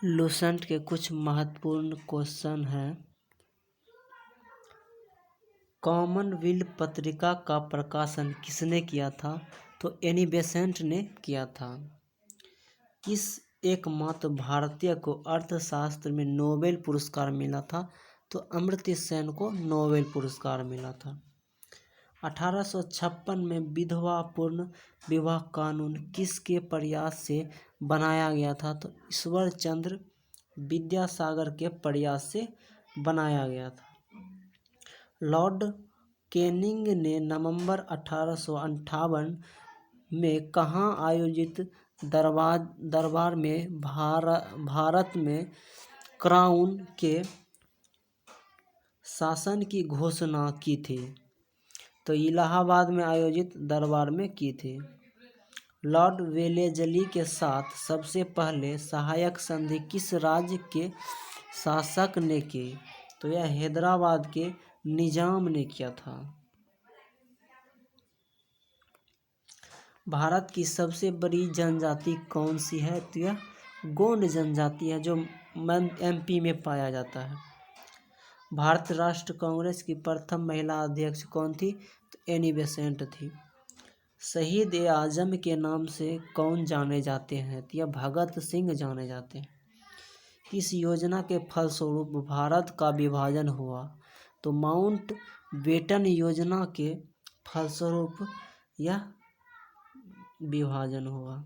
Lucent के कुछ महत्वपूर्ण क्वेश्चन हैं। कॉमनवेल्थ पत्रिका का प्रकाशन किसने किया था? तो एनी बेसेंट ने किया था। किस एकमात्र भारतीय को अर्थशास्त्र में नोबेल पुरस्कार मिला था? तो अमर्त्य सेन को नोबेल पुरस्कार मिला था। 1856 में विधवा पूर्ण विवाह कानून किसके प्रयास से बनाया गया था? तो ईश्वर चंद्र विद्यासागर के प्रयास से बनाया गया था। लॉर्ड कैनिंग ने नवंबर 1858 में कहाँ आयोजित दरबार में भारत में क्राउन के शासन की घोषणा की थी? तो इलाहाबाद में आयोजित दरबार में की थी। लॉर्ड वेलेस्ली के साथ सबसे पहले सहायक संधि किस राज्य के शासक ने की? तो यह हैदराबाद के निजाम ने किया था। भारत की सबसे बड़ी जनजाति कौन सी है? तो यह गोंड जनजाति है, जो एमपी में पाया जाता है। भारत राष्ट्र कांग्रेस की प्रथम महिला अध्यक्ष कौन थी? तो एनी बेसेंट थी। शहीद ए आजम के नाम से कौन जाने जाते हैं? तो यह भगत सिंह जाने जाते हैं। इस योजना के फलस्वरूप भारत का विभाजन हुआ? तो माउंट बेटन योजना के फलस्वरूप यह विभाजन हुआ।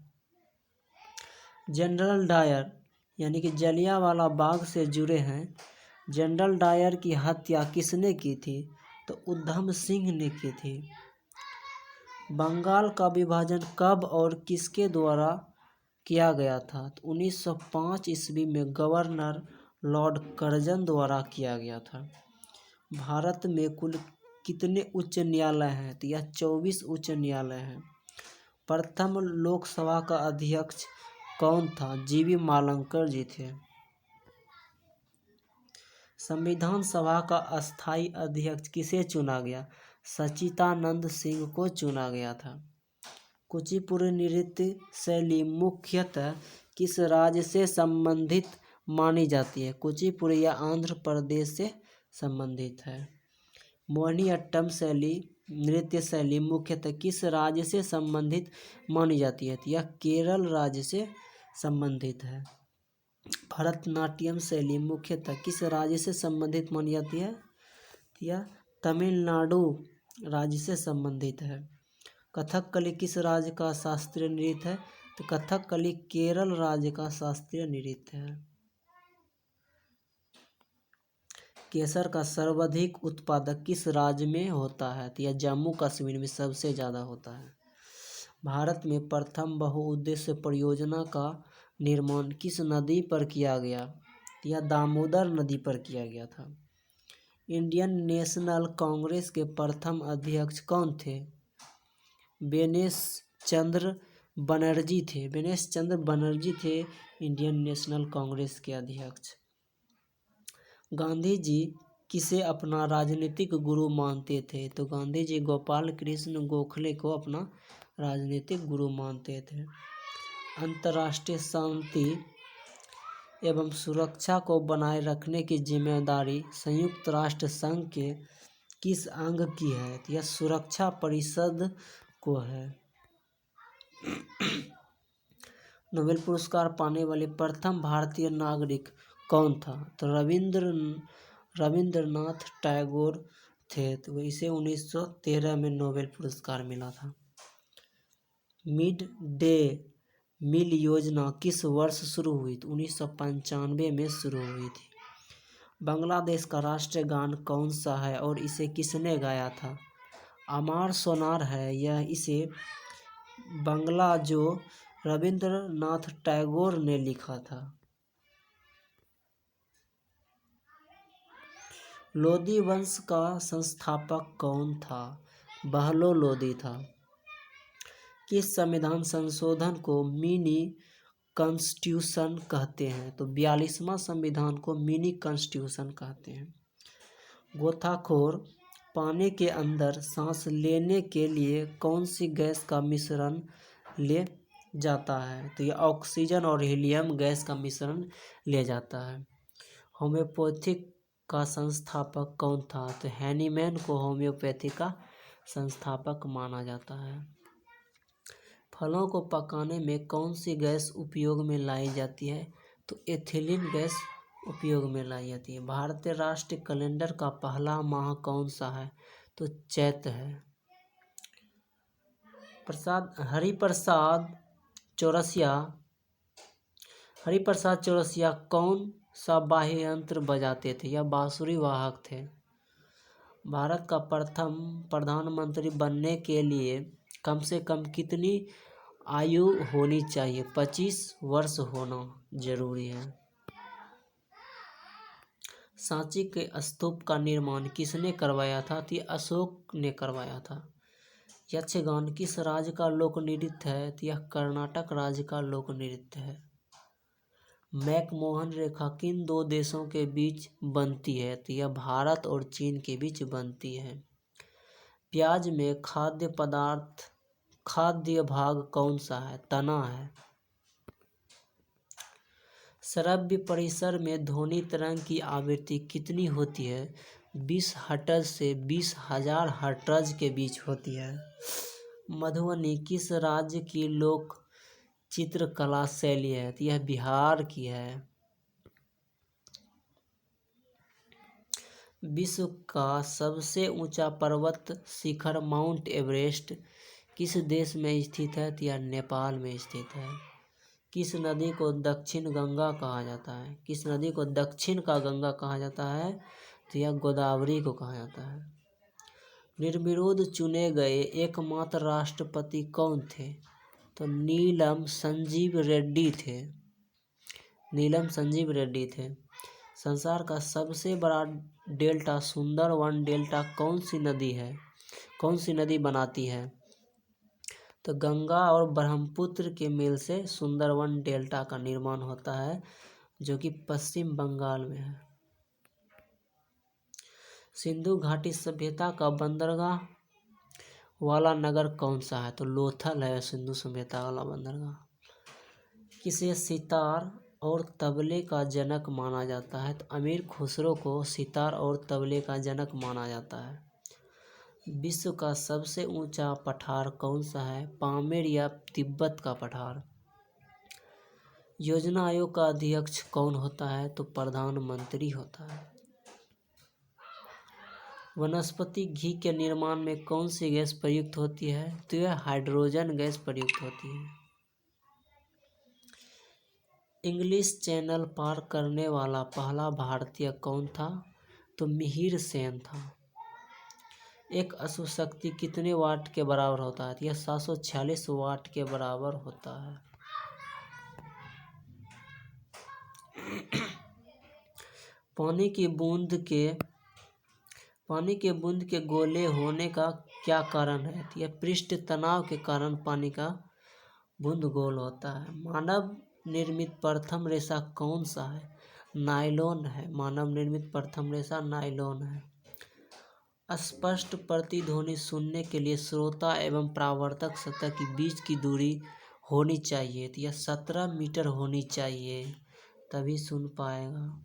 जनरल डायर यानी कि जलियांवाला बाग से जुड़े हैं। जनरल डायर की हत्या किसने की थी? तो उधम सिंह ने की थी। बंगाल का विभाजन कब और किसके द्वारा किया गया था? तो 1905 ईस्वी में गवर्नर लॉर्ड कर्जन द्वारा किया गया था। भारत में कुल कितने उच्च न्यायालय हैं? तो यह 24 उच्च न्यायालय हैं। प्रथम लोकसभा का अध्यक्ष कौन था? जीवी मालंकर जी थे। संविधान सभा का अस्थायी अध्यक्ष किसे चुना गया? सच्चिदानंद सिंह को चुना गया था। कुचिपुड़ी नृत्य शैली मुख्यतः किस राज्य से संबंधित मानी जाती है? कुचिपुड़ी या आंध्र प्रदेश से संबंधित है। मोहिनीअट्टम नृत्य शैली मुख्यतः किस राज्य से संबंधित मानी जाती है? यह केरल राज्य से संबंधित है। भरतनाट्यम शैली मुख्यतः किस राज्य से संबंधित मानी जाती है? यह तमिलनाडु राज्य से संबंधित है। कथकली किस राज्य का शास्त्रीय नृत्य है? तो कथकली केरल राज्य का शास्त्रीय नृत्य है। केसर का सर्वाधिक उत्पादक किस राज्य में होता है? तो यह जम्मू कश्मीर में सबसे ज़्यादा होता है। भारत में प्रथम बहुउद्देश्य परियोजना का निर्माण किस नदी पर किया गया? यह दामोदर नदी पर किया गया था। इंडियन नेशनल कांग्रेस के प्रथम अध्यक्ष कौन थे? बेनेश चंद्र बनर्जी थे। बेनेश चंद्र बनर्जी थे इंडियन नेशनल कांग्रेस के अध्यक्ष। गांधी जी किसे अपना राजनीतिक गुरु मानते थे? तो गांधी जी गोपाल कृष्ण गोखले को अपना राजनीतिक गुरु मानते थे। अंतर्राष्ट्रीय शांति एवं सुरक्षा को बनाए रखने की जिम्मेदारी संयुक्त राष्ट्र संघ के किस अंग की है? यह सुरक्षा परिषद को है। नोबेल पुरस्कार पाने वाले प्रथम भारतीय नागरिक कौन था? तो रविंद्रनाथ टैगोर थे। तो इसे 1913 में नोबेल पुरस्कार मिला था। मिड डे मील योजना किस वर्ष शुरू हुई? तो 1995 में शुरू हुई थी। बांग्लादेश का राष्ट्रीय गान कौन सा है और इसे किसने गाया था? अमार सोनार है यह। इसे बांग्ला जो रविंद्रनाथ टैगोर ने लिखा था। लोदी वंश का संस्थापक कौन था? बहलो लोदी था। किस संविधान संशोधन को मिनी कॉन्स्टिट्यूशन कहते हैं? तो 42वां संविधान को मिनी कॉन्स्टिट्यूशन कहते हैं। गोताखोर पानी के अंदर सांस लेने के लिए कौन सी गैस का मिश्रण ले? जाता है, तो यह ऑक्सीजन और हीलियम गैस का मिश्रण लिया जाता है। होम्योपैथिक का संस्थापक कौन था? तो हैनीमैन को होम्योपैथी का संस्थापक माना जाता है। फलों को पकाने में कौन सी गैस उपयोग में लाई जाती है? तो एथिलीन गैस उपयोग में लाई जाती है। भारतीय राष्ट्रीय कैलेंडर का पहला माह कौन सा है? तो चैत्र है। हरिप्रसाद चौरसिया कौन सा वाद्य यंत्र बजाते थे? यह बांसुरी वाहक थे। भारत का प्रथम प्रधानमंत्री बनने के लिए कम से कम कितनी आयु होनी चाहिए? 25 वर्ष होना जरूरी है। सांची के स्तूप का निर्माण किसने करवाया था? तो यह अशोक ने करवाया था। यक्षगान किस राज्य का लोक नृत्य है? तो यह कर्नाटक राज्य का लोक नृत्य है। मैकमोहन रेखा किन दो देशों के बीच बनती है? तो यह भारत और चीन के बीच बनती है। प्याज में खाद्य भाग कौन सा है? तना है। श्रव्य परिसर में ध्वनि तरंग की आवृत्ति कितनी होती है? 20 हर्ट्ज से 20,000 हर्ट्ज के बीच होती है। मधुबनी किस राज्य की लोक चित्रकला शैली है? तो यह बिहार की है। विश्व का सबसे ऊंचा पर्वत शिखर माउंट एवरेस्ट किस देश में स्थित है? तो यह नेपाल में स्थित है। किस नदी को दक्षिण गंगा कहा जाता है? किस नदी को दक्षिण का गंगा कहा जाता है? तो यह गोदावरी को कहा जाता है। निर्विरोध चुने गए एकमात्र राष्ट्रपति कौन थे? तो नीलम संजीव रेड्डी थे। नीलम संजीव रेड्डी थे। संसार का सबसे बड़ा डेल्टा सुंदरवन डेल्टा कौन सी नदी बनाती है? तो गंगा और ब्रह्मपुत्र के मेल से सुंदरवन डेल्टा का निर्माण होता है, जो कि पश्चिम बंगाल में है। सिंधु घाटी सभ्यता का बंदरगाह वाला नगर कौन सा है? तो लोथल है सिंधु सभ्यता वाला बंदरगाह। किसे सितार और तबले का जनक माना जाता है? तो अमीर खुसरो को सितार और तबले का जनक माना जाता है। विश्व का सबसे ऊंचा पठार कौन सा है? पामेर या तिब्बत का पठार। योजना आयोग का अध्यक्ष कौन होता है? तो प्रधानमंत्री होता है। वनस्पति घी के निर्माण में कौन सी गैस प्रयुक्त होती है? तो यह हाइड्रोजन गैस प्रयुक्त होती है। इंग्लिश चैनल पार करने वाला पहला भारतीय कौन था? तो मिहिर सेन था। एक अशुभ शक्ति कितने वाट के बराबर होता है? यह 746 वाट के बराबर होता है। पानी के बूंद के गोले होने का क्या कारण है? यह पृष्ठ तनाव के कारण पानी का बूंद गोल होता है। मानव निर्मित प्रथम रेशा कौन सा है? नायलॉन है। मानव निर्मित प्रथम रेशा नायलॉन है। स्पष्ट प्रतिध्वनि सुनने के लिए श्रोता एवं परावर्तक सतह के बीच की दूरी होनी चाहिए। तो यह 17 मीटर होनी चाहिए, तभी सुन पाएगा।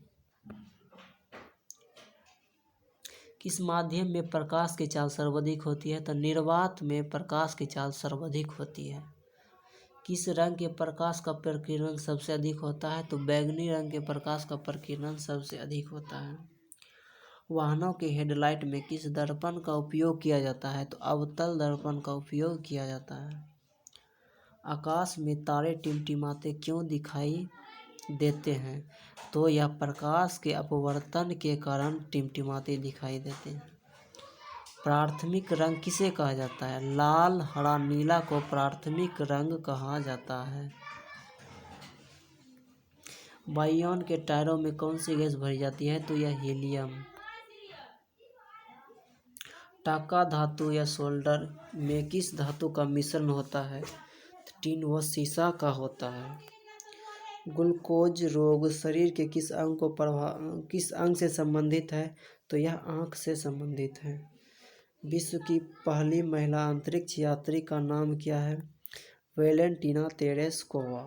किस माध्यम में प्रकाश की चाल सर्वाधिक होती है? तो निर्वात में प्रकाश की चाल सर्वाधिक होती है। किस रंग के प्रकाश का प्रकीर्णन सबसे अधिक होता है? तो बैंगनी रंग के प्रकाश का प्रकीर्णन सबसे अधिक होता है। वाहनों के हेडलाइट में किस दर्पण का उपयोग किया जाता है? तो अवतल दर्पण का उपयोग किया जाता है। आकाश में तारे टिमटिमाते क्यों दिखाई देते हैं? तो यह प्रकाश के अपवर्तन के कारण टिमटिमाते दिखाई देते हैं। प्राथमिक रंग किसे कहा जाता है? लाल, हरा, नीला को प्राथमिक रंग कहा जाता है। वायुयान के टायरों में कौन सी गैस भरी जाती है? तो यह हीलियम। टाका धातु या सोल्डर में किस धातु का मिश्रण होता है? टिन व सीसा का होता है। ग्लूकोज रोग शरीर के किस अंग से संबंधित है? तो यह आँख से संबंधित है। विश्व की पहली महिला अंतरिक्ष यात्री का नाम क्या है? Valentina Tereshkova.